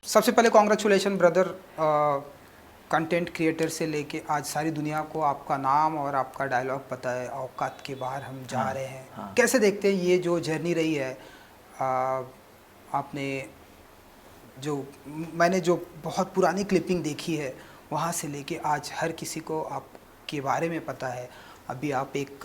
सबसे पहले congratulation brother, content creator से लेके आज सारी दुनिया को आपका नाम और आपका डायलॉग पता है, औकात के बाहर हम जा हाँ, रहे हैं। हाँ। कैसे देखते हैं ये जो जर्नी रही है? आपने जो मैंने जो बहुत पुरानी क्लिपिंग देखी है वहाँ से लेके आज हर किसी को आपके बारे में पता है। अभी आप एक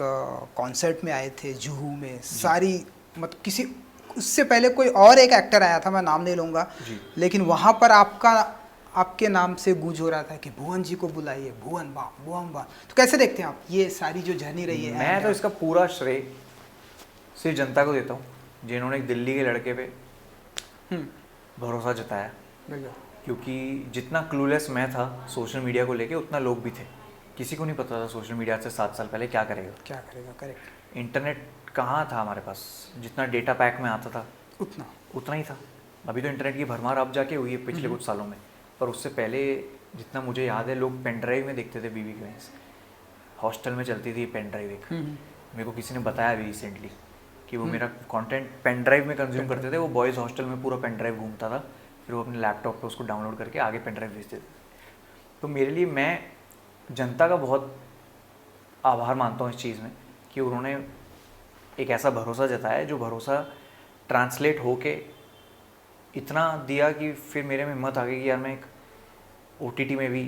कॉन्सर्ट में आए थे जुहू में, सारी मतलब किसी उससे पहले कोई और एक एक्टर आया था, मैं नाम नहीं लूँगा, जी। लेकिन वहाँ पर आपके नाम से गूंज हो रहा था कि भुवन जी को बुलाइए, भुवन बाम भुवन बाम। तो कैसे देखते हैं आप ये सारी जो जर्नी रही है? मैं तो इसका पूरा श्रेय सिर्फ जनता को देता हूँ, जिन्होंने एक दिल्ली के लड़के पे भरोसा जताया। बिल्कुल क्योंकि जितना क्लूलेस मैं था सोशल मीडिया को लेके, उतना लोग भी थे। किसी को नहीं पता था सोशल मीडिया से 7 साल पहले क्या करेगा, क्या करेगा। करेक्ट। इंटरनेट कहाँ था हमारे पास, जितना डेटा पैक में आता था उतना ही था। अभी तो इंटरनेट की भरमार अब जाके हुई है पिछले कुछ सालों में, पर उससे पहले जितना मुझे याद है लोग पेन ड्राइव में देखते थे। बीबी क्वींस हॉस्टल में चलती थी पेन ड्राइव एक, मेरे को किसी ने बताया अभी रिसेंटली कि वो मेरा कंटेंट पेन ड्राइव में कंज्यूम करते थे। वो बॉयज़ हॉस्टल में पूरा पेन ड्राइव घूमता था, फिर वो अपने लैपटॉप पे उसको डाउनलोड करके आगे पेन ड्राइव भेजते थे। तो मेरे लिए मैं जनता का बहुत आभार मानता हूँ इस चीज़ में कि उन्होंने एक ऐसा भरोसा जताया, जो भरोसा ट्रांसलेट होके इतना दिया कि फिर मेरे में हिम्मत आ गई कि यार मैं एक OTT में भी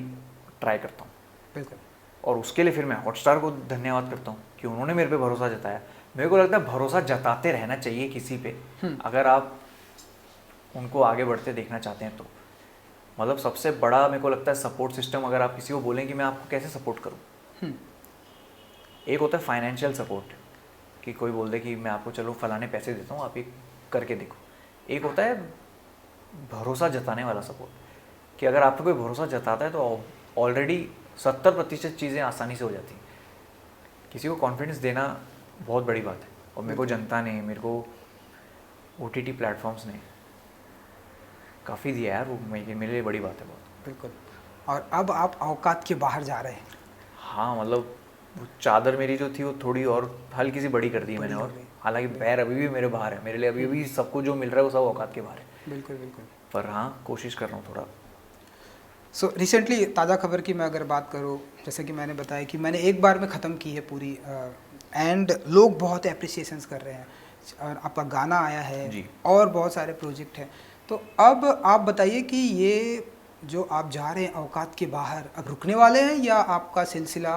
ट्राई करता हूँ। बिल्कुल। और उसके लिए फिर मैं हॉटस्टार को धन्यवाद करता हूँ कि उन्होंने मेरे पे भरोसा जताया। मेरे को लगता है भरोसा जताते रहना चाहिए किसी पे, अगर आप उनको आगे बढ़ते देखना चाहते हैं तो। मतलब सबसे बड़ा मेरे को लगता है सपोर्ट सिस्टम, अगर आप किसी को बोलें कि मैं आपको कैसे सपोर्ट करूँ, एक होता है फाइनेंशियल सपोर्ट कि कोई बोल दे कि मैं आपको चलो फलाने पैसे देता हूँ, आप ये करके देखो। एक होता है भरोसा जताने वाला सपोर्ट कि अगर आप पे कोई भरोसा जताता है तो ऑलरेडी 70% चीज़ें आसानी से हो जाती हैं। किसी को कॉन्फिडेंस देना बहुत बड़ी बात है, और मेरे को जनता ने, मेरे को OTT प्लेटफॉर्म्स ने काफ़ी दिया यार, वो मेरे लिए बड़ी बात है बहुत। बिल्कुल। और अब आप औकात के बाहर जा रहे हैं। हाँ, मतलब वो चादर मेरी जो थी वो थोड़ी और हल्की सी बड़ी कर दी मैंने, और हालांकि पैर अभी भी मेरे बाहर है। मेरे लिए अभी भी सब कुछ जो मिल रहा है वो सब औकात के बाहर है। बिल्कुल बिल्कुल। पर हाँ, कोशिश कर रहा हूँ थोड़ा। सो रिसेंटली ताज़ा खबर की मैं अगर बात करूँ, जैसे कि मैंने बताया कि मैंने एक बार में ख़त्म की है पूरी, एंड लोग बहुत अप्रिसिएशंस कर रहे हैं, और आपका गाना आया है जी। और बहुत सारे प्रोजेक्ट हैं। तो अब आप बताइए कि ये जो आप जा रहे हैं औकात के बाहर, अब रुकने वाले हैं या आपका सिलसिला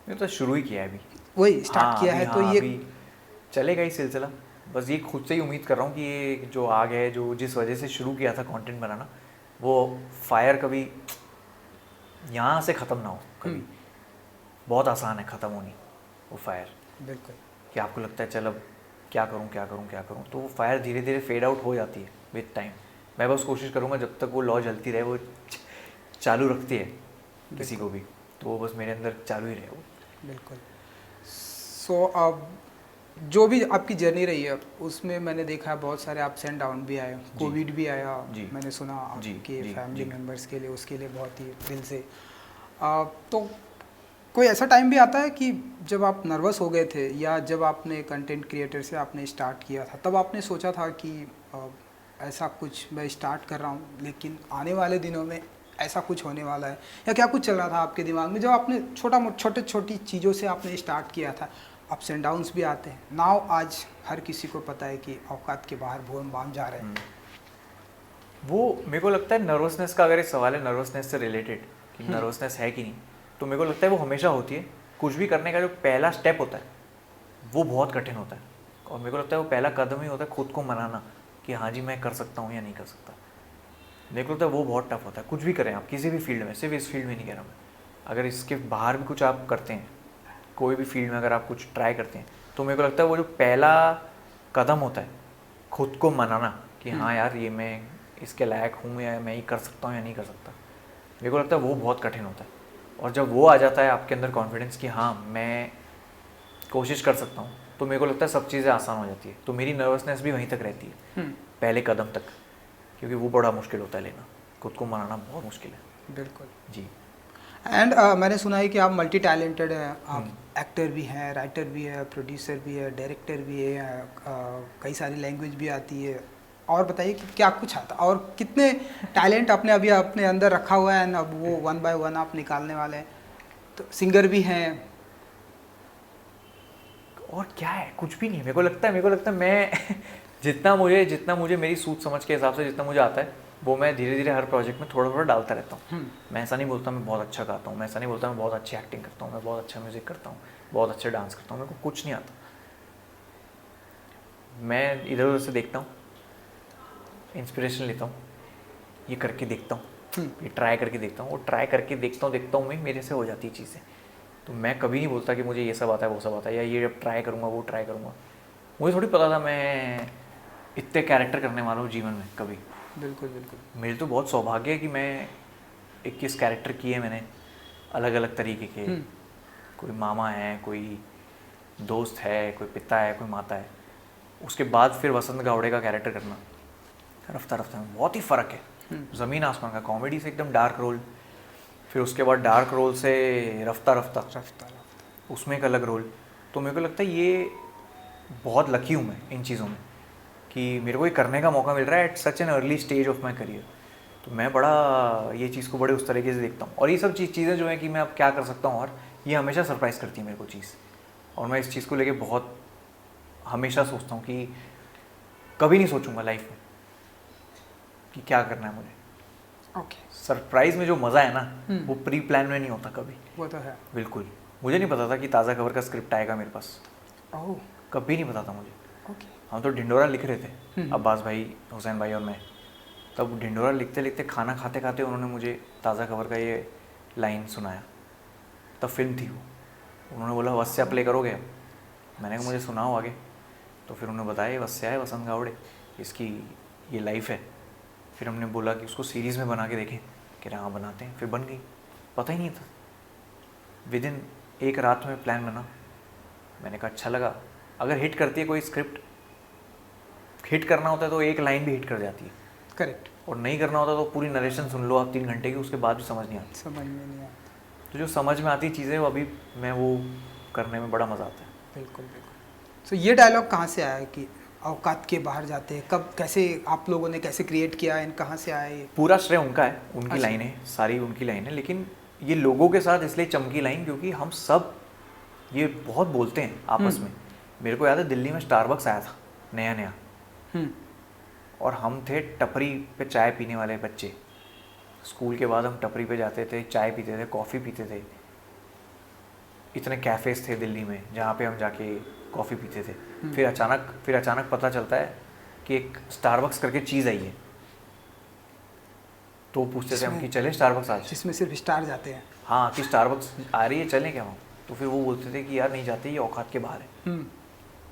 मैं तो शुरू ही किया है अभी। वही स्टार्ट हाँ किया अभी, है? तो हाँ ये अभी चलेगा ही सिलसिला। बस ये खुद से ही उम्मीद कर रहा हूँ कि ये जो आग है, जो जिस वजह से शुरू किया था कंटेंट बनाना, वो फायर कभी यहाँ से ख़त्म ना हो कभी। बहुत आसान है ख़त्म होनी वो फायर, बिल्कुल कि आपको लगता है चल अब क्या करूँ क्या करूँ क्या करूँ, तो वो फायर धीरे धीरे फेड आउट हो जाती है विद टाइम। मैं बस कोशिश करूँगा जब तक वो लौ जलती रहे, वो चालू रखती है किसी को भी, तो वो बस मेरे अंदर चालू ही रहे वो। बिल्कुल। सो अब जो भी आपकी जर्नी रही है उसमें मैंने देखा बहुत सारे अप्स एंड डाउन भी आए, कोविड भी आया, मैंने सुना आपके फैमिली मेम्बर्स के लिए, उसके लिए बहुत ही दिल से। तो कोई ऐसा टाइम भी आता है कि जब आप नर्वस हो गए थे, या जब आपने कंटेंट क्रिएटर से आपने स्टार्ट किया था तब आपने सोचा था कि ऐसा कुछ मैं स्टार्ट कर रहा हूँ लेकिन आने वाले दिनों में ऐसा कुछ होने वाला है, या क्या कुछ चल रहा था आपके दिमाग में जब आपने छोटी चीज़ों से आपने स्टार्ट किया था? अप्स एंड डाउन्स भी आते हैं। नाउ आज हर किसी को पता है कि औकात के बाहर भुवन बाम जा रहे हैं। वो मेरे को लगता है नर्वसनेस का, अगर ये सवाल है नर्वसनेस से रिलेटेड कि नर्वसनेस है कि नहीं, तो मेरे को लगता है वो हमेशा होती है। कुछ भी करने का जो पहला स्टेप होता है वो बहुत कठिन होता है, और मेरे को लगता है वो पहला कदम ही होता है खुद को मनाना कि हाँ जी मैं कर सकता हूँ या नहीं कर सकता। मेरे को लगता है वो बहुत टफ होता है। कुछ भी करें आप, किसी भी फील्ड में, सिर्फ इस फील्ड में नहीं कह रहा मैं, अगर इसके बाहर भी कुछ आप करते हैं, कोई भी फील्ड में अगर आप कुछ ट्राई करते हैं, तो मेरे को लगता है वो जो पहला कदम होता है खुद को मनाना कि हाँ यार ये मैं इसके लायक हूँ, या मैं ये कर सकता हूँ या नहीं कर सकता, मेरे को लगता है वो बहुत कठिन होता है। और जब वो आ जाता है आपके अंदर कॉन्फिडेंस कि हाँ मैं कोशिश कर सकता हूँ, तो मेरे को लगता है सब चीज़ें आसान हो जाती है। तो मेरी नर्वसनेस भी वहीं तक रहती है पहले कदम तक, क्योंकि वो बड़ा मुश्किल होता है लेना, खुद को मनाना बहुत मुश्किल है। बिल्कुल जी। एंड मैंने सुना है कि आप मल्टी टैलेंटेड हैं, आप एक्टर भी हैं, राइटर भी है, प्रोड्यूसर भी है, डायरेक्टर भी है, कई सारी लैंग्वेज भी आती है, और बताइए कि क्या कुछ आता और कितने टैलेंट आपने अभी अपने अंदर रखा हुआ है, अब वो 1 बाय 1 आप निकालने वाले हैं, तो सिंगर भी हैं। और क्या है, कुछ भी नहीं। मेरे को लगता है मैं जितना मुझे मेरी सूझ समझ के हिसाब से जितना मुझे आता है वो मैं धीरे धीरे हर प्रोजेक्ट में थोड़ा थोड़ा डालता रहता हूँ। मैं ऐसा नहीं बोलता मैं बहुत अच्छा गाता हूँ, मैं ऐसा नहीं बोलता मैं बहुत अच्छी एक्टिंग करता हूँ, मैं बहुत अच्छा म्यूजिक करता हूँ, बहुत अच्छा डांस करता हूँ, मेरे को कुछ नहीं आता। मैं इधर उधर से देखता हूँ, इंस्पिरेशन लेता हूँ, ये करके देखता हूँ, ये ट्राई करके देखता हूँ, और ट्राई करके देखता हूँ मैं, मेरे से हो जाती है चीज़ें। तो मैं कभी नहीं बोलता कि मुझे ये सब आता है वो सब आता है, या ये अब ट्राई करूँगा वो ट्राई करूँगा। मुझे थोड़ी पता था मैं इतने कैरेक्टर करने वाला हूँ जीवन में कभी। बिल्कुल बिल्कुल। मेरे तो बहुत सौभाग्य है कि मैं 21 कैरेक्टर किए मैंने, अलग अलग तरीके के। कोई मामा है, कोई दोस्त है, कोई पिता है, कोई माता है। उसके बाद फिर वसंत गावड़े का कैरेक्टर करना, रफ्ता रफ्ता में बहुत ही फ़र्क है, ज़मीन आसमान का। कॉमेडी से एकदम डार्क रोल, फिर उसके बाद डार्क रोल से रफ्ता रफ्ता उसमें एक अलग रोल। तो मेरे को लगता है ये बहुत लकी हूँ मैं इन चीज़ों में कि मेरे को ये करने का मौका मिल रहा है at such an early stage of my career. तो मैं बड़ा ये चीज़ को बड़े उस तरीके से देखता हूँ। और ये सब चीज़ें जो हैं कि मैं अब क्या कर सकता हूँ, और ये हमेशा सरप्राइज़ करती है मेरे को चीज़। और मैं इस चीज़ को लेके बहुत हमेशा सोचता हूँ कि कभी नहीं सोचूंगा लाइफ में कि क्या करना है मुझे। ओके। सरप्राइज़ में जो मज़ा है ना वो प्री प्लान में नहीं होता कभी। वो तो है। बिल्कुल। मुझे नहीं पता था कि ताज़ा खबर का स्क्रिप्ट आएगा मेरे पास, ओह कभी नहीं पता था मुझे। ओके। हम तो ढिंडोरा लिख रहे थे, अब्बास भाई, हुसैन भाई और मैं। तब ढिंडोरा लिखते लिखते खाना खाते खाते उन्होंने मुझे ताज़ा खबर का ये लाइन सुनाया। तब फिल्म थी वो, उन्होंने बोला वस्या प्ले करोगे? मैंने कहा मुझे सुनाओ आगे। तो फिर उन्होंने बताया ये वस्या है वसंत गावड़े, इसकी ये लाइफ है। फिर हमने बोला कि उसको सीरीज़ में बना के देखें, कह रहे हाँ बनाते हैं। फिर बन गई, पता ही नहीं था। विदिन एक रात में प्लान बना। मैंने कहा अच्छा लगा। अगर हिट करती है कोई स्क्रिप्ट, हिट करना होता है तो एक लाइन भी हिट कर जाती है। करेक्ट। और नहीं करना होता तो पूरी नरेशन सुन लो आप 3 घंटे की, उसके बाद भी समझ नहीं आती। समझ में नहीं आता। तो जो समझ में आती चीज़ें वो अभी मैं वो करने में बड़ा मज़ा आता है। बिल्कुल बिल्कुल। सो ये डायलॉग कहाँ से आया कि औकात के बाहर जाते हैं, कब कैसे आप लोगों ने कैसे क्रिएट किया, इन कहाँ से आए ये? पूरा श्रेय उनका है, उनकी अच्छा। लाइनें सारी उनकी लाइन है। लेकिन ये लोगों के साथ इसलिए चमकी लाइन क्योंकि हम सब ये बहुत बोलते हैं आपस में। मेरे को याद है दिल्ली में स्टारबक्स आया था नया नया, और हम थे टपरी पे चाय पीने वाले बच्चे। स्कूल के बाद हम टपरी पे जाते थे, चाय पीते थे, कॉफ़ी पीते थे। इतने कैफ़ेज़ थे दिल्ली में जहाँ पे हम जाके कॉफ़ी पीते थे। फिर अचानक पता चलता है कि एक स्टारबक्स करके चीज़ आई है। तो पूछते थे हम कि चलें स्टारबक्स आज, जिसमें सिर्फ स्टार जाते हैं। हाँ कि स्टारबक्स आ रही है चलें क्या हम? तो फिर वो बोलते थे कि यार नहीं जाते, ये औकात के बाहर है।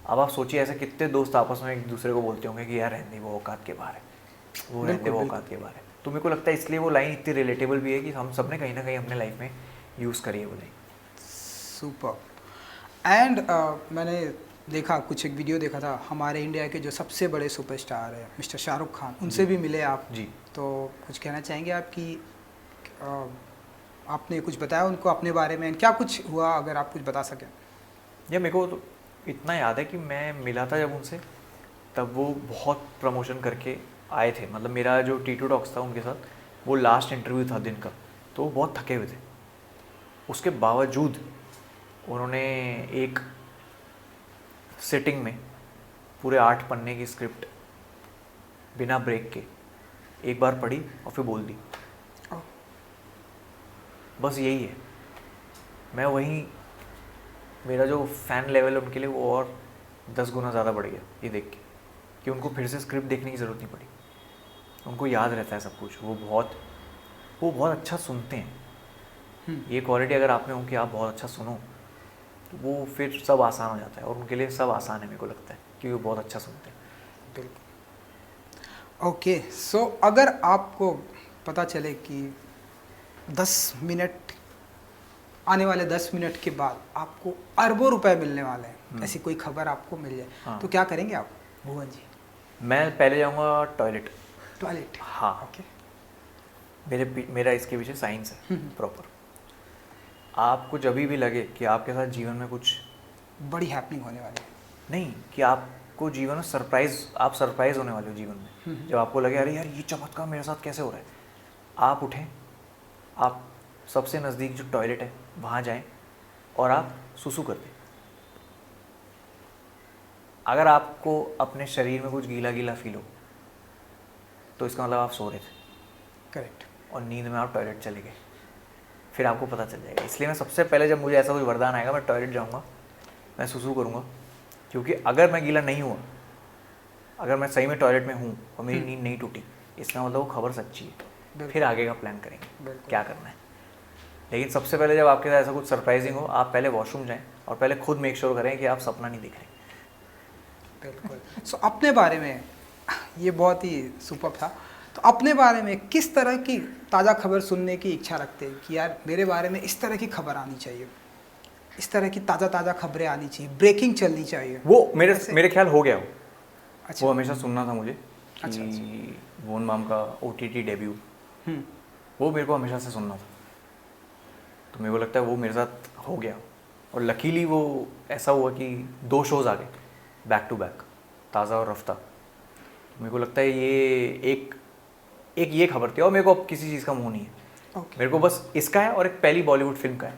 अब आप सोचिए ऐसे कितने दोस्त आपस में एक दूसरे को बोलते होंगे कि यार रहने दे वो औकात के बाहर है, वो रहने दे वो औकात के बाहर है। तो मेरे को लगता है इसलिए वो लाइन इतनी रिलेटेबल भी है कि हम सब ने कहीं ना कहीं अपने लाइफ में यूज़ करी है वो लाइन। सुपर। एंड मैंने देखा कुछ एक वीडियो देखा था, हमारे इंडिया के जो सबसे बड़े सुपरस्टार है मिस्टर शाहरुख खान, उनसे भी मिले आप जी। तो कुछ कहना चाहेंगे आप कि आपने कुछ बताया उनको अपने बारे में, क्या कुछ हुआ, अगर आप कुछ बता सकें? या मेरे को तो इतना याद है कि मैं मिला था जब उनसे, तब वो बहुत प्रमोशन करके आए थे। मतलब मेरा जो T2 टॉक्स था उनके साथ, वो लास्ट इंटरव्यू था दिन का, तो वो बहुत थके हुए थे। उसके बावजूद उन्होंने एक सिटिंग में पूरे 8 पन्ने की स्क्रिप्ट बिना ब्रेक के एक बार पढ़ी और फिर बोल दी। बस यही है। मैं वहीं, मेरा जो फ़ैन लेवल है उनके लिए वो और 10 गुना ज़्यादा बढ़ गया ये देख के कि उनको फिर से स्क्रिप्ट देखने की ज़रूरत नहीं पड़ी। उनको याद रहता है सब कुछ। वो बहुत अच्छा सुनते हैं। ये क्वालिटी अगर आप में हो कि आप बहुत अच्छा सुनो, तो वो फिर सब आसान हो जाता है। और उनके लिए सब आसान है मेरे को लगता है, क्योंकि वो बहुत अच्छा सुनते हैं। बिल्कुल। ओके। सो अगर आपको पता चले कि 10 मिनट, आने वाले 10 मिनट के बाद आपको अरबों रुपए मिलने वाले हैं, ऐसी कोई खबर आपको मिल जाए, हाँ। तो क्या करेंगे आप भुवन जी? मैं पहले जाऊँगा टॉयलेट। हाँ। ओके। मेरा इसके पीछे साइंस है प्रॉपर। आपको जब भी लगे कि आपके साथ जीवन में कुछ बड़ी हैपनिंग होने वाली है, नहीं, कि आप आपको जीवन में आप सरप्राइज होने वाले हो जीवन में। जब आपको लगे अरे यार ये चमत्कार मेरे साथ कैसे हो रहा है, आप उठें, आप सबसे नज़दीक जो टॉयलेट है वहाँ जाएं और आप सुसु कर दें। अगर आपको अपने शरीर में कुछ गीला गीला फील हो तो इसका मतलब आप सो रहे थे, करेक्ट, और नींद में आप टॉयलेट चले गए, फिर आपको पता चल जाएगा। इसलिए मैं सबसे पहले जब मुझे ऐसा कोई वरदान आएगा मैं टॉयलेट जाऊँगा, मैं सुसु करूँगा, क्योंकि अगर मैं गीला नहीं हुआ, अगर मैं सही में टॉयलेट में हूँ और मेरी नींद नहीं टूटी, इसका मतलब वो खबर सच्ची है। फिर आगे का प्लान करेंगे क्या करना है। लेकिन सबसे पहले जब आपके साथ ऐसा कुछ सरप्राइजिंग हो, आप पहले वॉशरूम जाएं और पहले खुद मेक श्योर करें कि आप सपना नहीं दिख रहे। बिल्कुल। सो अपने बारे में, ये बहुत ही सुपर था, तो अपने बारे में किस तरह की ताज़ा खबर सुनने की इच्छा रखते हैं कि यार मेरे बारे में इस तरह की खबर आनी चाहिए, इस तरह की ताज़ा खबरें आनी चाहिए, ब्रेकिंग चलनी चाहिए? वो मेरे ख्याल हो गया हो। अच्छा। वो हमेशा सुनना था मुझे कि अच्छा। वोन माम का OTT डेब्यू, वो मेरे को हमेशा से सुनना था। तो मेरे को लगता है वो मेरे साथ हो गया, और लकीली वो ऐसा हुआ कि 2 शोज़ आ गए बैक टू बैक, ताज़ा और रफ्ता। मेरे को लगता है ये एक ये खबर थी, और मेरे को अब किसी चीज़ का मुँह नहीं है। मेरे को बस इसका है और एक पहली बॉलीवुड फिल्म का है।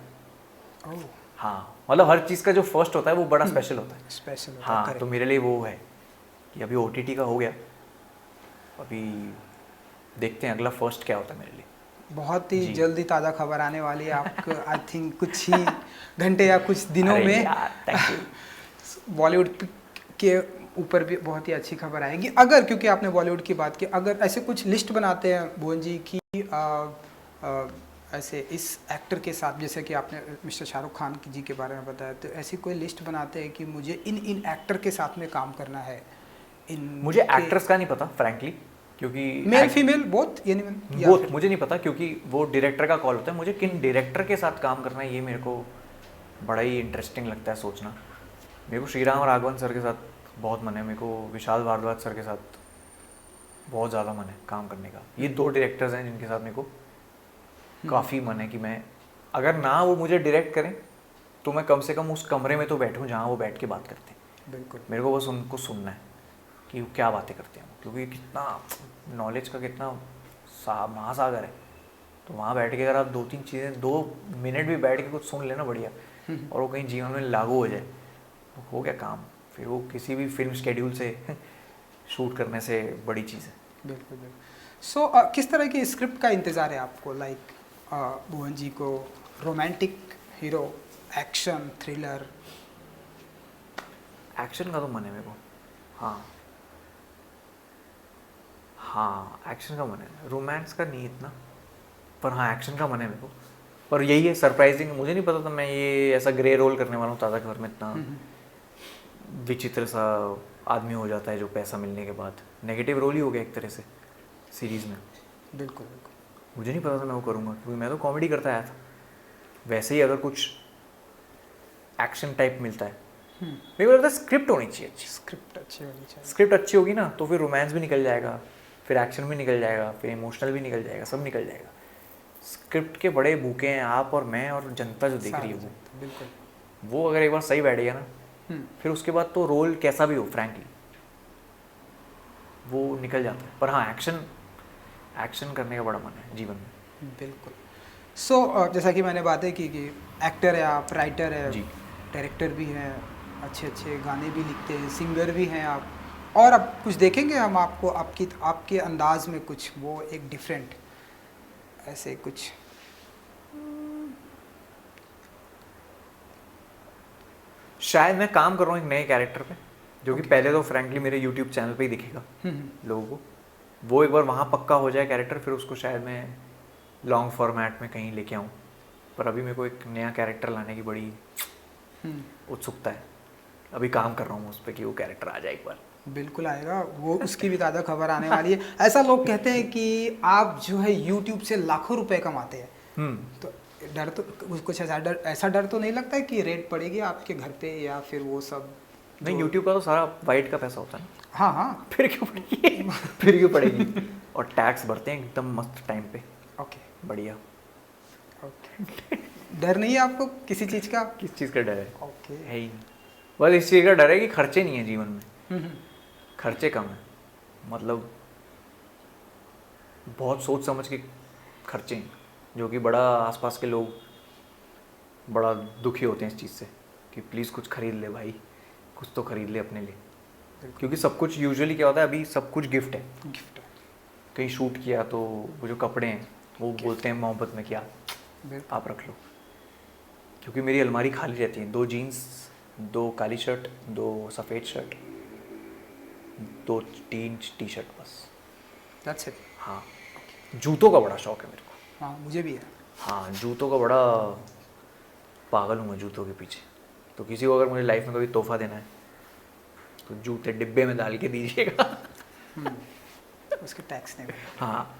हाँ, मतलब हर चीज़ का जो फर्स्ट होता है वो बड़ा स्पेशल होता है। स्पेशल होता हाँ, तो मेरे लिए वो है कि अभी OTT का हो गया, अभी देखते हैं अगला फर्स्ट क्या होता है मेरे लिए। बहुत ही जल्दी ताज़ा खबर आने वाली है आपको, आई थिंक कुछ ही घंटे या कुछ दिनों में बॉलीवुड के ऊपर भी बहुत ही अच्छी खबर आएगी। अगर, क्योंकि आपने बॉलीवुड की बात की, अगर ऐसे कुछ लिस्ट बनाते हैं भुवन जी की ऐसे इस एक्टर के साथ, जैसे कि आपने मिस्टर शाहरुख खान जी के बारे में बताया, तो ऐसी कोई लिस्ट बनाते हैं कि मुझे इन एक्टर के साथ में काम करना है? मुझे एक्ट्रेस का नहीं पता फ्रैंकली, क्योंकि मेल फीमेल बोथ, ये नहीं, बोथ मुझे नहीं पता, क्योंकि वो डायरेक्टर का कॉल होता है। मुझे किन डायरेक्टर के साथ काम करना है ये मेरे को बड़ा ही इंटरेस्टिंग लगता है सोचना। मेरे को श्रीराम राघवन सर के साथ बहुत मन है, मेरे को विशाल भारद्वाज सर के साथ बहुत ज़्यादा मन है काम करने का। ये 2 डायरेक्टर्स हैं जिनके साथ मेरे को काफ़ी मन है कि मैं, अगर ना वो मुझे डायरेक्ट करें तो मैं कम से कम उस कमरे में तो बैठूं जहाँ वो बैठ के बात करते हैं। बिल्कुल, मेरे को बस उनको सुनना है कि क्या बातें करते हैं, क्योंकि कितना नॉलेज का कितना महासागर है। तो वहाँ बैठ के अगर आप 2-3 चीज़ें 2 मिनट भी बैठ के कुछ सुन लेना बढ़िया, और वो कहीं जीवन में लागू हो जाए तो हो गया काम। फिर वो किसी भी फिल्म शेड्यूल से शूट करने से बड़ी चीज़ है। बिल्कुल बिल्कुल। सो किस तरह की स्क्रिप्ट का इंतज़ार है आपको? लाइक भुवन जी को romantic hero, action, thriller? Action का तो मन है मेरे को। हाँ, एक्शन का मन है, रोमांस का नहीं इतना, पर हाँ एक्शन का मन है मेरे को। पर यही है सरप्राइजिंग, मुझे नहीं पता था मैं ये ऐसा ग्रे रोल करने वाला हूँ ताज़ा खबर में। इतना विचित्र सा आदमी हो जाता है जो पैसा मिलने के बाद, नेगेटिव रोल ही हो गया एक तरह से सीरीज़ में। बिल्कुल। मुझे नहीं पता था मैं वो करूँगा, क्योंकि मैं तो कॉमेडी करता आया था। वैसे ही अगर कुछ एक्शन टाइप मिलता है, मेरे को लगता है स्क्रिप्ट होनी चाहिए अच्छी। स्क्रिप्ट अच्छी होनी चाहिए। स्क्रिप्ट अच्छी होगी ना तो फिर रोमांस भी निकल जाएगा, फिर एक्शन भी निकल जाएगा, फिर इमोशनल भी निकल जाएगा, सब निकल जाएगा। स्क्रिप्ट के बड़े भूखे हैं आप और मैं और जनता जो देख रही है वो। बिल्कुल। वो अगर एक बार सही बैठ गया ना, फिर उसके बाद तो रोल कैसा भी हो फ्रैंकली वो निकल जाता है। पर हाँ, एक्शन करने का बड़ा मन है जीवन में। बिल्कुल। सो जैसा कि मैंने बातें की कि एक्टर है आप, राइटर है, डायरेक्टर भी हैं, अच्छे अच्छे गाने भी लिखते हैं, सिंगर भी हैं आप, और अब कुछ देखेंगे हम आपको आपके अंदाज में कुछ वो एक डिफरेंट ऐसे कुछ? शायद मैं काम कर रहा हूँ एक नए कैरेक्टर पे, जो कि पहले तो फ्रैंकली मेरे यूट्यूब चैनल पे ही दिखेगा लोगों को। वो एक बार वहाँ पक्का हो जाए कैरेक्टर, फिर उसको शायद मैं लॉन्ग फॉर्मेट में कहीं लेके आऊँ। पर अभी मेरे को एक नया कैरेक्टर लाने की बड़ी उत्सुकता है, अभी काम कर रहा हूँ उस पर कि वो कैरेक्टर आ जाए एक बार। बिल्कुल आएगा वो, उसकी भी ताज़ा खबर आने वाली है। ऐसा लोग कहते हैं कि आप जो है यूट्यूब से लाखों रुपए कमाते हैं, तो डर तो कुछ ऐसा डर तो नहीं लगता है कि रेड पड़ेगी आपके घर पे या फिर वो सब? नहीं, यूट्यूब का तो सारा वाइट का पैसा होता है ना। हाँ, फिर क्यों पड़ेगी? फिर क्यों पड़ेगी? और टैक्स भरते हैं एकदम मस्त टाइम पे। ओके, बढ़िया। ओके। डर नहीं है आपको किसी चीज़ का? किस चीज़ का डर है? ओके, है ही नहीं। बस इस चीज़ का डर है कि खर्चे नहीं है जीवन में। खर्चे कम हैं, मतलब बहुत सोच समझ के खर्चे हैं, जो कि बड़ा आसपास के लोग बड़ा दुखी होते हैं इस चीज़ से कि प्लीज़ कुछ खरीद ले भाई, कुछ तो खरीद ले अपने लिए, क्योंकि सब कुछ यूजुअली क्या होता है, अभी सब कुछ गिफ्ट है। कहीं शूट किया तो वो जो कपड़े हैं वो बोलते हैं मोहब्बत में क्या आप रख लो, क्योंकि मेरी अलमारी खाली रहती है, 2 जीन्स, 2 काली शर्ट, 2 सफ़ेद शर्ट, 2-3 टी शर्ट बस। That's it. हाँ, जूतों का बड़ा शौक है मेरे को। हाँ मुझे भी है। हाँ, जूतों का बड़ा पागल हूँ मैं जूतों के पीछे। तो किसी को अगर मुझे लाइफ में कभी तोहफा देना है तो जूते डिब्बे में डाल के दीजिएगा। उसके टैक्स नहीं। हाँ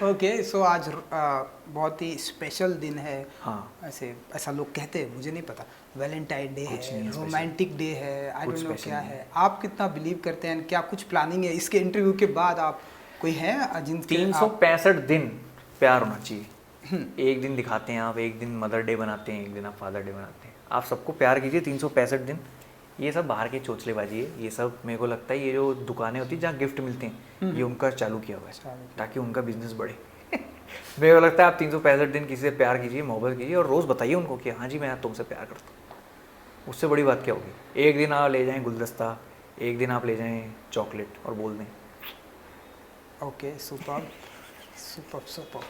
ओके, सो आज बहुत ही स्पेशल दिन है। हाँ, ऐसा लोग कहते हैं, मुझे नहीं पता। वैलेंटाइन डे कुछ है, नहीं है रोमांटिक डे है, आई डोंट नो क्या नहीं है। आप कितना बिलीव करते हैं, क्या कुछ प्लानिंग है इसके इंटरव्यू के बाद? आप कोई है जिनके 365 दिन प्यार होना चाहिए। एक दिन दिखाते हैं आप, एक दिन मदर डे बनाते हैं, एक दिन आप फादर डे बनाते हैं। आप सबको प्यार कीजिए 365 दिन। ये सब बाहर के चोचलेबाजी है, ये सब मेरे को लगता है ये जो दुकानें होती हैं जहाँ गिफ्ट मिलते हैं, ये उनका चालू किया हुआ है ताकि उनका बिजनेस बढ़े। मेरे को लगता है आप 365 दिन किसी से प्यार कीजिए, मोहब्बत कीजिए और रोज़ बताइए उनको कि हाँ जी मैं तुमसे प्यार करता हूँ। उससे बड़ी बात क्या होगी? एक दिन आप ले जाएं गुलदस्ता, एक दिन आप ले जाएं चॉकलेट और बोल दें ओके सुपर सुपर सुपर।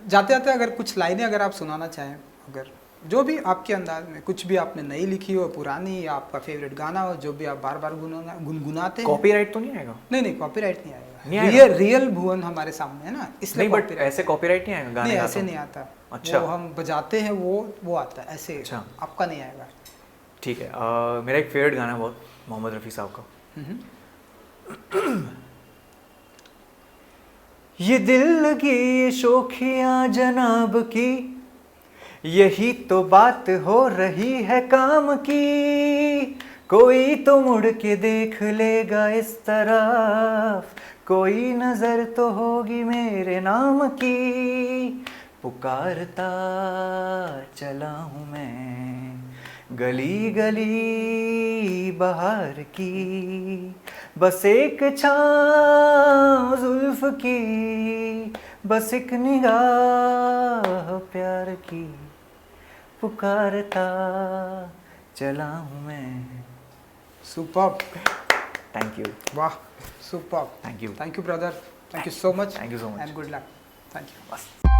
जाते जाते अगर कुछ लाइनें अगर आप सुनाना चाहें, अगर जो भी आपके अंदाज में, कुछ भी आपने नई लिखी हो, पुरानी, या आपका फेवरेट गाना हो जो भी आप बार बार गुनगुनाते हैं। कॉपीराइट तो नहीं आएगा? नहीं कॉपीराइट नहीं आएगा। रियल भुवन हमारे सामने है ना, इसलिए नहीं, बट ऐसे कॉपीराइट नहीं आएगा गाने? नहीं ऐसे नहीं आता। अच्छा, वो हम बजाते हैं वो आता है ऐसे। अच्छा, आपका नहीं आएगा। ठीक है। मेरा एक फेवरेट गाना है बहुत, मोहम्मद रफ़ी साहब का। ये दिल लगी ये शोखियाँ जनाब की, यही तो बात हो रही है काम की। कोई तो मुड़ के देख लेगा इस तरफ, कोई नजर तो होगी मेरे नाम की। पुकारता चला हूँ मैं गली गली बहार की, बस एक छाँव जुल्फ की, बस एक निगाह प्यार की। पुकारता चला हूँ मैं। Super, thank you. वाह super, thank you brother, thank you so much, thank you so much and good luck. Thank you. बस।